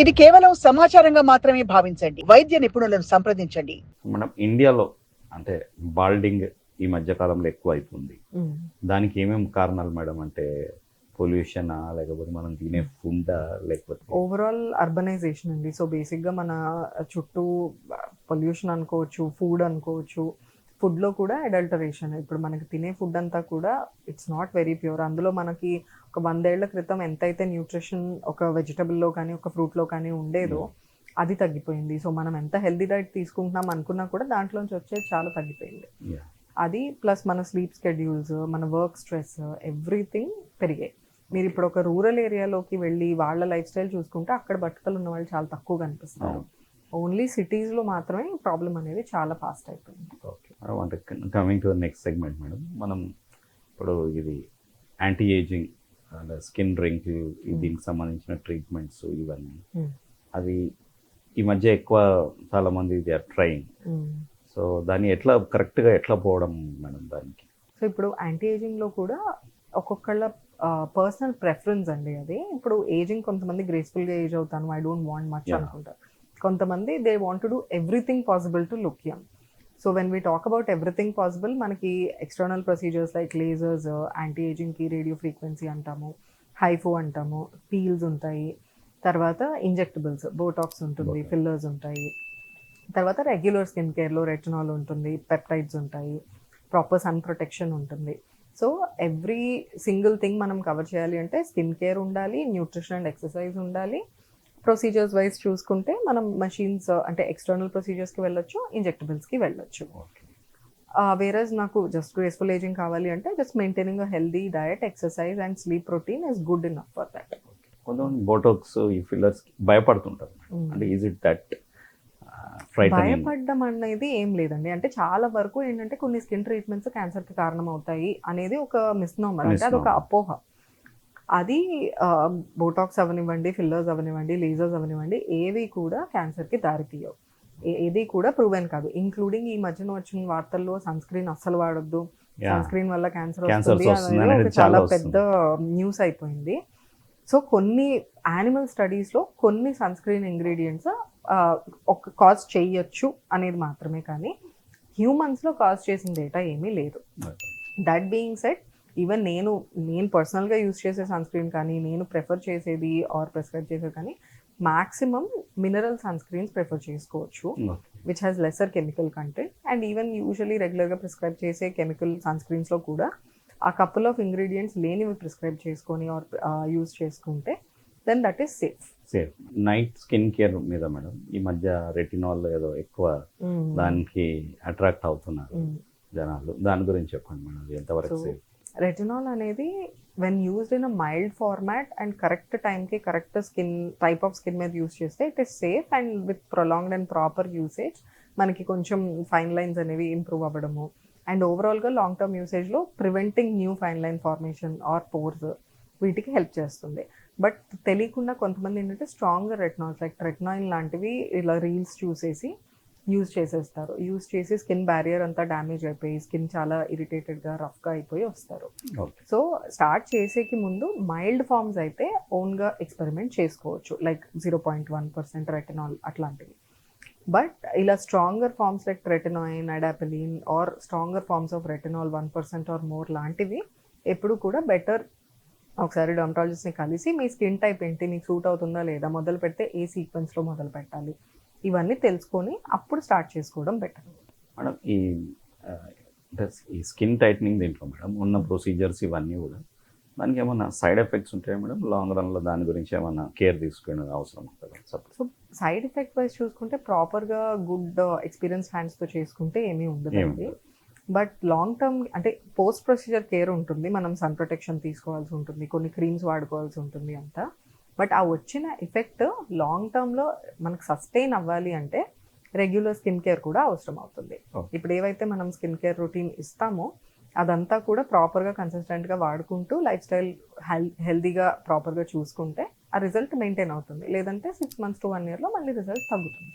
ఇది కేవలం సమాచారంగా మాత్రమే భావించండి. వైద్య నిపుణులను సంప్రదించండి. మనం ఇండియాలో అంటే బాల్డింగ్ ఈ మధ్య కాలంలో ఎక్కువ అవుతుంది. దానికి ఏమేమి కారణాలు మేడం? అంటే పొల్యూషనా, లేకపోతే మనం తినే ఫుడ్డా, లేకపోతే ఓవరాల్ అర్బనైజేషన్ అండి. సో బేసిక్గా మన చుట్టూ పొల్యూషన్ అనుకోవచ్చు, ఫుడ్ అనుకోవచ్చు. ఫుడ్లో కూడా అడల్టరేషన్. ఇప్పుడు మనకి తినే ఫుడ్ అంతా కూడా ఇట్స్ నాట్ వెరీ ప్యూర్. అందులో మనకి ఒక 100 ఏళ్ల క్రితం ఎంతైతే న్యూట్రిషన్ ఒక వెజిటబుల్లో కానీ ఒక ఫ్రూట్లో కానీ ఉండేదో అది తగ్గిపోయింది. సో మనం ఎంత హెల్దీ డైట్ తీసుకుంటున్నాం అనుకున్నా కూడా దాంట్లోంచి వచ్చేది చాలా తగ్గిపోయింది. అది ప్లస్ మన స్లీప్ స్కెడ్యూల్స్, మన వర్క్ స్ట్రెస్, ఎవ్రీథింగ్ పెరిగాయి. మీరు ఇప్పుడు ఒక రూరల్ ఏరియాలోకి వెళ్ళి వాళ్ళ లైఫ్ స్టైల్ చూసుకుంటే అక్కడ బట్టలు ఉన్న వాళ్ళు చాలా తక్కువ కనిపిస్తారు. ఓన్లీ సిటీస్లో మాత్రమే ప్రాబ్లం అనేది చాలా ఫాస్ట్ అయిపోయింది. ఓకే మేడం, అంటే coming to the next segment madam, మనం ఇప్పుడు ఇది యాంటీ ఏజింగ్, స్కిన్ రింకిల్, దీనికి సంబంధించిన ట్రీట్మెంట్స్ ఇవన్నీ అది ఈ మధ్య ఎక్కువ చాలా మంది దే ఆర్ ట్రైయింగ్. సో దాన్ని ఎట్లా కరెక్ట్గా ఎట్లా పోవడం మేడం దానికి? సో ఇప్పుడు యాంటీ ఏజింగ్లో కూడా ఒక్కొక్కళ్ళ పర్సనల్ ప్రెఫరెన్స్ అండి అది. ఇప్పుడు ఏజింగ్ కొంతమంది గ్రేస్ఫుల్గా ఏజ్ అవుతాను, ఐ డోంట్ వాంట్ మచ్ అనుకుంటారు. కొంతమంది they want to do everything possible to look young. So when we talk about everything possible, మనకి external procedures like lasers, anti ఏజింగ్కి రేడియో ఫ్రీక్వెన్సీ అంటాము, హైఫో అంటాము, పీల్స్ ఉంటాయి, తర్వాత ఇంజెక్టబుల్స్, బోటాక్స్ ఉంటుంది, fillers ఉంటాయి, తర్వాత రెగ్యులర్ స్కిన్ కేర్లో రెటినాల్ ఉంటుంది, పెప్టైడ్స్ ఉంటాయి, ప్రాపర్ సన్ ప్రొటెక్షన్ ఉంటుంది. సో ఎవ్రీ సింగిల్ థింగ్ మనం కవర్ చేయాలి అంటే స్కిన్ కేర్ ఉండాలి, న్యూట్రిషన్ అండ్ ఎక్సర్సైజ్ ఉండాలి. ప్రొసీజర్స్ వైజ్ చూసుకుంటే మనం మషీన్స్ అంటే ఎక్స్టర్నల్ ప్రొసీజర్స్కి వెళ్ళొచ్చు, ఇంజెక్టబుల్స్కి వెళ్ళొచ్చు. వేరస్ నాకు జస్ట్ గ్రేస్ఫుల్ ఏజింగ్ కావాలి అంటే just maintaining a healthy diet, exercise and sleep routine is good enough for that. కొంతమంది బోటాక్స్ ఈ ఫిల్లర్స్ భయపడుతుంటారు. అంటే ఈజ్ ఇట్ దట్ భయపడడం అనేది ఏం లేదండి. అంటే చాలా వరకు ఏంటంటే కొన్ని స్కిన్ ట్రీట్మెంట్స్ క్యాన్సర్కి కారణం అవుతాయి అనేది ఒక మిస్నోమర్, అంటే అదొక అపోహ. అది బోటాక్స్ అవనివ్వండి, ఫిల్లర్స్ అవనివ్వండి, లేజర్స్ అవనివ్వండి, ఏవి కూడా క్యాన్సర్కి దారితీయవు. ఏది కూడా ప్రూవెన్ కాదు. ఇంక్లూడింగ్ ఈ మధ్యన వచ్చిన వార్తల్లో సన్ స్క్రీన్ అస్సలు వాడొద్దు, సన్ స్క్రీన్ వల్ల క్యాన్సర్ వస్తుంది అనేది చాలా పెద్ద న్యూస్ అయిపోయింది. సో కొన్ని యానిమల్ స్టడీస్లో కొన్ని సన్ స్క్రీన్ ఇంగ్రీడియంట్స్ ఒక కాజ్ చేయొచ్చు అనేది మాత్రమే, కానీ హ్యూమన్స్లో కాజ్ చేసిన డేటా ఏమీ లేదు. దట్ బీయింగ్ సెడ్, ఈవెన్ నేను పర్సనల్గా యూజ్ చేసే సన్ స్క్రీన్ కానీ, నేను ప్రిఫర్ చేసేది ఆర్ ప్రిస్క్రైబ్ చేసేది కానీ maximum mineral sunscreens prefer చేసుకోవచ్చు, which has lesser chemical content. And even usually రెగ్యులర్గా ప్రిస్క్రైబ్ చేసే కెమికల్ సన్ స్క్రీన్స్లో కూడా ఆ కపుల్ ఆఫ్ ఇంగ్రీడియంట్స్ లేనివి ప్రిస్క్రైబ్ చేసుకొని ఆర్ యూజ్ చేసుకుంటే then that is safe. Night skin care మీద మేడం ఈ మధ్య రెటినాల్ ఏదో ఎక్కువ దానికి అట్రాక్ట్ అవుతున్నారు జనాలు, దాని గురించి చెప్పండి మేడం, ఎంతవరకు సేఫ్? రెటినాల్ అనేది when used in a mild format and correct టైంకి correct skin type of skin మీద యూజ్ చేస్తే it is safe. And with prolonged and proper usage మనకి కొంచెం ఫైన్ లైన్స్ అనేవి ఇంప్రూవ్ అవ్వడము, అండ్ ఓవరాల్గా లాంగ్ టర్మ్ యూసేజ్లో preventing new fine line formation or pores, వీటికి హెల్ప్ చేస్తుంది. బట్ తెలియకుండా కొంతమంది ఏంటంటే స్ట్రాంగర్ రెటినాల్స్ లైక్ రెటినాయిల్ లాంటివి ఇలా రీల్స్ చూసేసి యూజ్ చేసేస్తారు. యూజ్ చేసి స్కిన్ బ్యారియర్ అంతా డ్యామేజ్ అయిపోయి స్కిన్ చాలా ఇరిటేటెడ్గా రఫ్గా అయిపోయి వస్తారు. సో స్టార్ట్ చేసేకి ముందు మైల్డ్ ఫార్మ్స్ అయితే ఓన్గా ఎక్స్పెరిమెంట్ చేసుకోవచ్చు, లైక్ 0.1% రెటినాల్ అట్లాంటివి. బట్ ఇలా stronger forms like tretinoin, adapalene or stronger forms of retinol 1% or more లాంటివి ఎప్పుడు కూడా బెటర్ ఒకసారి డర్మటాలజిస్ట్ని కలిసి మీ స్కిన్ టైప్ ఏంటి, మీకు సూట్ అవుతుందా లేదా, మొదలు పెడితే ఏ సీక్వెన్స్లో మొదలు పెట్టాలి, ఇవన్నీ తెలుసుకొని అప్పుడు స్టార్ట్ చేసుకోవడం బెటర్. మేడం ఈ స్కిన్ టైట్నింగ్ దీంట్లో మేడం ఉన్న ప్రొసీజర్స్ ఇవన్నీ కూడా దానికి ఏమన్నా సైడ్ ఎఫెక్ట్స్ ఉంటాయా మేడం? లాంగ్ రన్లో దాని గురించి ఏమన్నా కేర్ తీసుకునే అవసరం ఉంటుంది? సో సైడ్ ఎఫెక్ట్ వైజ్ చూసుకుంటే ప్రాపర్గా గుడ్ ఎక్స్పీరియన్స్ హ్యాండ్స్తో చేసుకుంటే ఏమీ ఉండదండి. బట్ లాంగ్ టర్మ్ అంటే పోస్ట్ ప్రొసీజర్ కేర్ ఉంటుంది, మనం సన్ ప్రొటెక్షన్ తీసుకోవాల్సి ఉంటుంది, కొన్ని క్రీమ్స్ వాడుకోవాల్సి ఉంటుంది అంతా. బట్ ఆ వచ్చిన ఎఫెక్ట్ లాంగ్ టర్మ్లో మనకు సస్టైన్ అవ్వాలి అంటే రెగ్యులర్ స్కిన్ కేర్ కూడా అవసరం అవుతుంది. ఇప్పుడు ఏవైతే మనం స్కిన్ కేర్ రొటీన్ ఇస్తామో అదంతా కూడా ప్రాపర్గా కన్సిస్టెంట్గా వాడుకుంటూ లైఫ్ స్టైల్ హెల్దీగా ప్రాపర్గా చూసుకుంటే ఆ రిజల్ట్ మెయింటైన్ అవుతుంది. లేదంటే 6 months to 1 yearలో మళ్ళీ రిజల్ట్ తగ్గుతుంది.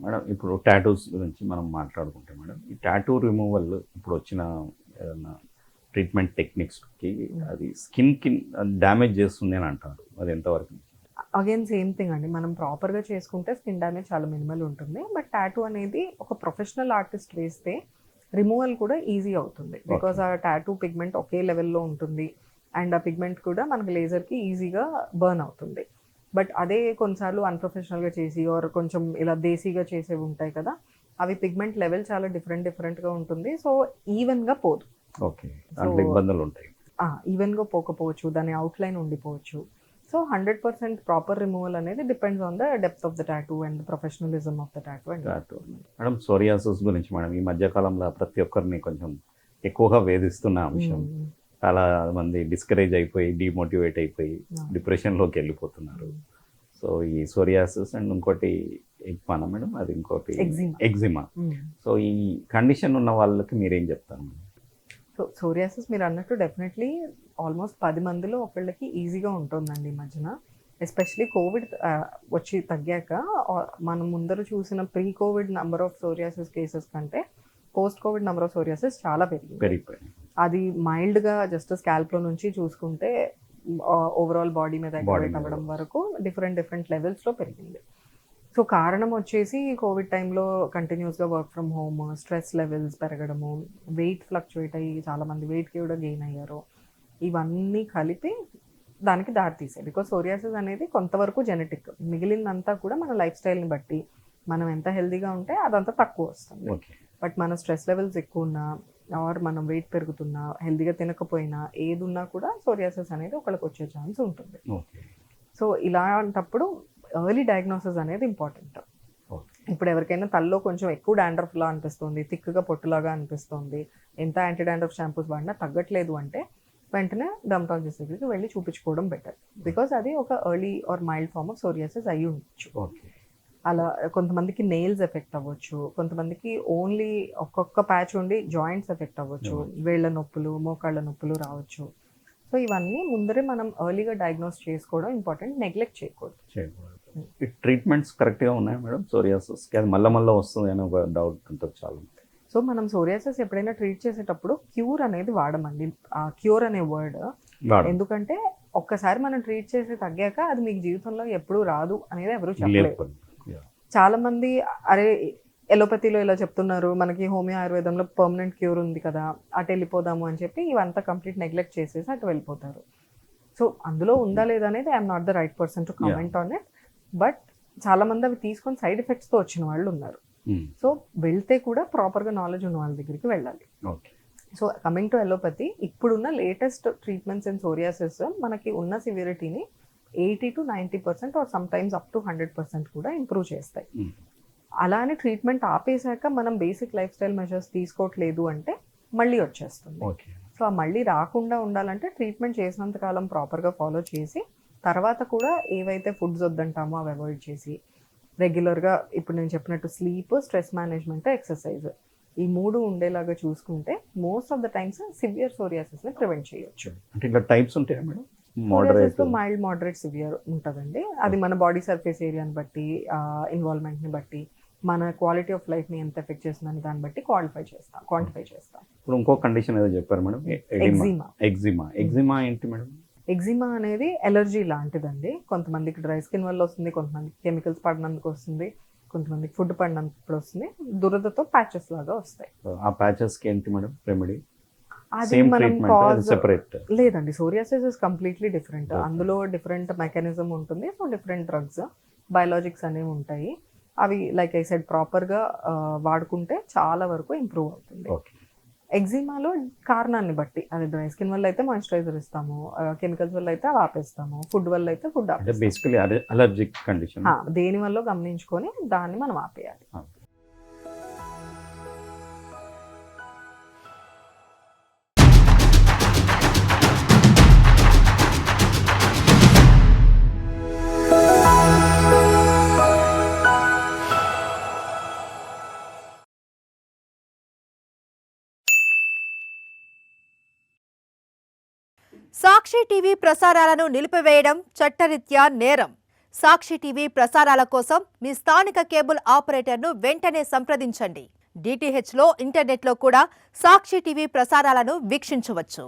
మేడం ఇప్పుడు టాటూస్ గురించి మనం మాట్లాడుకుంటే మేడం, ఈ టాటూ రిమూవల్ ఇప్పుడు వచ్చిన ఏదన్నా ట్రీట్మెంట్ టెక్నిక్స్కి అది స్కిన్కి డ్యామేజ్ చేస్తుంది అని అంటారు, అది ఎంతవరకు? అగైన్ సేమ్ థింగ్ అండి, మనం ప్రాపర్గా చేసుకుంటే స్కిన్ డ్యామేజ్ చాలా మినిమల్ ఉంటుంది. బట్ టాటూ అనేది ఒక ప్రొఫెషనల్ ఆర్టిస్ట్ వేస్తే రిమూవల్ కూడా ఈజీ అవుతుంది, బికాజ్ ఆ టాటూ పిగ్మెంట్ ఒకే లెవెల్లో ఉంటుంది అండ్ ఆ పిగ్మెంట్ కూడా మనకి లేజర్కి ఈజీగా బర్న్ అవుతుంది. బట్ అదే కొన్నిసార్లు అన్ప్రొఫెషనల్గా చేసి ఆర్ కొంచెం ఇలా దేశీగా చేసేవి ఉంటాయి కదా, అవి పిగ్మెంట్ లెవెల్ చాలా డిఫరెంట్గా ఉంటుంది. సో ఈవెన్గా పోదు, ఓకే, దాంట్లో ఇబ్బందులు ఉంటాయి. ఈవెన్గా పోకపోవచ్చు, దాని అవుట్లైన్ ఉండిపోవచ్చు. సో 100% ప్రాపర్ రిమూవల్ అనేది depends on the depth of the tattoo and professionalism of the tattoo and madam psoriasis గురించి మేడం ఈ మధ్యకాలంలో ప్రతి ఒక్కరిని కొంచెం ఎక్కువగా వేధిస్తున్న అంశం. చాలా మంది డిస్కరేజ్ అయిపోయి డిమోటివేట్ అయిపోయి డిప్రెషన్లోకి వెళ్ళిపోతున్నారు. సో ఈ సోరియాసిస్ అండ్ ఇంకోటి ఎగ్మానా మేడం, అది ఇంకోటి ఎగ్జిమా. సో ఈ కండిషన్ ఉన్న వాళ్ళకి మీరేం చెప్తారు మేడం? సో సోరియాసిస్ మీరు అన్నట్టు డెఫినెట్లీ ఆల్మోస్ట్ 10 మందిలో ఒకళ్ళకి ఈజీగా ఉంటుందండి ఈ మధ్యన. ఎస్పెషలీ కోవిడ్ వచ్చి తగ్గాక మనం ముందర చూసిన pre COVID number of psoriasis cases కంటే post COVID number of psoriasis చాలా పెరిగిపోయింది. అది మైల్డ్గా జస్ట్ స్కాల్ప్లో నుంచి చూసుకుంటే ఓవరాల్ బాడీ మీద అగ్రవేట్ అవ్వడం వరకు డిఫరెంట్ లెవెల్స్లో పెరిగింది. సో కారణం వచ్చేసి కోవిడ్ టైంలో కంటిన్యూస్గా work from home, stress levels పెరగడము, వెయిట్ ఫ్లక్చువేట్ అయ్యి చాలామంది వెయిట్కి కూడా గెయిన్ అయ్యారు. ఇవన్నీ కలిపి దానికి దారితీసాయి. బికాజ్ సోరియాసిస్ అనేది కొంతవరకు జెనెటిక్, మిగిలినంతా కూడా మన లైఫ్ స్టైల్ని బట్టి మనం ఎంత హెల్తీగా ఉంటే అదంతా తక్కువ వస్తుంది. బట్ మన స్ట్రెస్ లెవెల్స్ ఎక్కువ ఉన్నా ఆర్ మనం వెయిట్ పెరుగుతున్నా, హెల్తీగా తినకపోయినా, ఏది ఉన్నా కూడా సోరియాసిస్ అనేది ఒకళ్ళకి వచ్చే ఛాన్స్ ఉంటుంది. సో ఇలాంటప్పుడు ఎర్లీ డయాగ్నోసిస్ అనేది ఇంపార్టెంట్. ఇప్పుడు ఎవరికైనా తల్లో కొంచెం ఎక్కువ డాండ్రఫ్లా అనిపిస్తుంది, థిక్గా పొట్టులాగా అనిపిస్తుంది, ఎంత యాంటీ డాండ్రఫ్ షాంపూస్ వాడినా తగ్గట్లేదు అంటే వెంటనే డర్మటాలజిస్ట్ దగ్గరికి వెళ్ళి చూపించుకోవడం బెటర్. బికాజ్ అది ఒక early or mild form of psoriasis అయ్యి ఉండొచ్చు. అలా కొంతమందికి నెయిల్స్ ఎఫెక్ట్ అవ్వచ్చు, కొంతమందికి ఓన్లీ ఒక్కొక్క ప్యాచ్ ఉండి జాయింట్స్ ఎఫెక్ట్ అవ్వచ్చు, వేళ్ల నొప్పులు, మోకాళ్ళ నొప్పులు రావచ్చు. సో ఇవన్నీ ముందరే మనం ఎర్లీగా డయాగ్నోస్ చేసుకోవడం ఇంపార్టెంట్, నెగ్లెక్ట్ చేయకూడదు. ట్రీట్మెంట్స్ కరెక్ట్గా ఉన్నాయి మేడం సోరియాసిస్కి? అది మళ్ళీ వస్తుంది అని ఒక డౌట్ ఉంటుంది చాలా. సో మనం సోరియాసిస్ ఎప్పుడైనా ట్రీట్ చేసేటప్పుడు క్యూర్ అనేది వాడమండి. ఆ క్యూర్ అనే వర్డ్ ఎందుకంటే ఒక్కసారి మనం ట్రీట్ చేసి తగ్గాక అది మీకు జీవితంలో ఎప్పుడూ రాదు అనేది ఎవరు చెప్పలేరు. చాలా మంది అరే ఎలోపతిలో ఇలా చెప్తున్నారు, మనకి హోమియో ఆయుర్వేదంలో పర్మనెంట్ క్యూర్ ఉంది కదా, అటు వెళ్ళిపోదాము అని చెప్పి ఇవంతా కంప్లీట్ నెగ్లెక్ట్ చేసేసి అటు వెళ్ళిపోతారు. సో అందులో ఉందా లేదా అనేది I'm not the right person to comment on it. But చాలా మంది అవి తీసుకొని సైడ్ ఎఫెక్ట్స్తో వచ్చిన వాళ్ళు ఉన్నారు. సో వెళ్తే కూడా ప్రాపర్గా నాలెడ్జ్ ఉన్న వాళ్ళ దగ్గరికి వెళ్ళాలి. సో కమింగ్ టు ఎలోపతి, ఇప్పుడున్న లేటెస్ట్ ట్రీట్మెంట్స్ ఇన్ సోరియాసిస్ మనకి ఉన్న సివిరిటీని 80 to 90% or some times up to 100% కూడా ఇంప్రూవ్ చేస్తాయి. అలానే ట్రీట్మెంట్ ఆపేశాక మనం బేసిక్ లైఫ్ స్టైల్ మెజర్స్ తీసుకోవట్లేదు అంటే మళ్ళీ వచ్చేస్తుంది. సో ఆ మళ్ళీ రాకుండా ఉండాలంటే ట్రీట్మెంట్ చేసినంత కాలం ప్రాపర్గా ఫాలో చేసి తర్వాత కూడా ఏవైతే ఫుడ్స్ వద్దంటామో అవి అవాయిడ్ చేసి రెగ్యులర్గా ఇప్పుడు నేను చెప్పినట్టు స్లీప్, స్ట్రెస్ మేనేజ్మెంట్, ఎక్సర్సైజ్, ఈ 3 ఉండేలాగా చూసుకుంటే most of the times severe సోరియాసిస్ని ప్రివెంట్ చేయొచ్చు. అంటే ఇంకా టైప్స్ ఉంటాయా మేడం? మైల్డ్, మోడరేట్, సివియర్ ఉంటుందండి. అది మన బాడీ సర్ఫేస్ ఏరియాని బట్టి, ఇన్వాల్వ్మెంట్ని బట్టి, మన క్వాలిటీ ఆఫ్ లైఫ్ని ఎంత ఎఫెక్ట్ చేస్తుందని దాన్ని బట్టి క్వాంటిఫై చేస్తాం. ఇప్పుడు ఇంకో కండిషన్ ఏదో చెప్పారు మేడం, ఎగ్జిమా ఏంటి మేడం? ఎగ్జిమా అనేది ఎలర్జీ లాంటిదండి. కొంతమందికి డ్రై స్కిన్ వల్ల వస్తుంది, కొంతమందికి కెమికల్స్ పడినందుకు వస్తుంది, కొంతమందికి ఫుడ్ పడినందుకు వస్తుంది, దురదతో ప్యాచెస్ లాగా వస్తాయి. ఆ ప్యాచెస్కి ఏంటి మేడం రెమెడీ? అది మనం లేదండి, సోరియాసిస్ ఇస్ కంప్లీట్లీ డిఫరెంట్. అందులో డిఫరెంట్ మెకానిజం ఉంటుంది. సో డిఫరెంట్ డ్రగ్స్, బయాలజిక్స్ అనేవి ఉంటాయి. అవి లైక్ ఐ సెడ్ ప్రాపర్గా వాడుకుంటే చాలా వరకు ఇంప్రూవ్ అవుతుంది. ఎగ్జిమాలో కారణాన్ని బట్టి, అది డ్రై స్కిన్ వల్ల అయితే మాయిశ్చరైజర్ ఇస్తాము, కెమికల్స్ వల్ల అయితే అవి ఆపేస్తాము, ఫుడ్ వల్ల అయితే ఫుడ్ ఆపేస్తాము. దేని వల్ల గమనించుకొని దాన్ని మనం ఆపేయాలి. సాక్షి టీవీ ప్రసారాలను నిలిపివేయడం చట్టరీత్యా నేరం. సాక్షి టీవీ ప్రసారాల కోసం మీ స్థానిక కేబుల్ ఆపరేటర్ను వెంటనే సంప్రదించండి. DTHలో, ఇంటర్నెట్లో కూడా సాక్షి టీవీ ప్రసారాలను వీక్షించవచ్చు.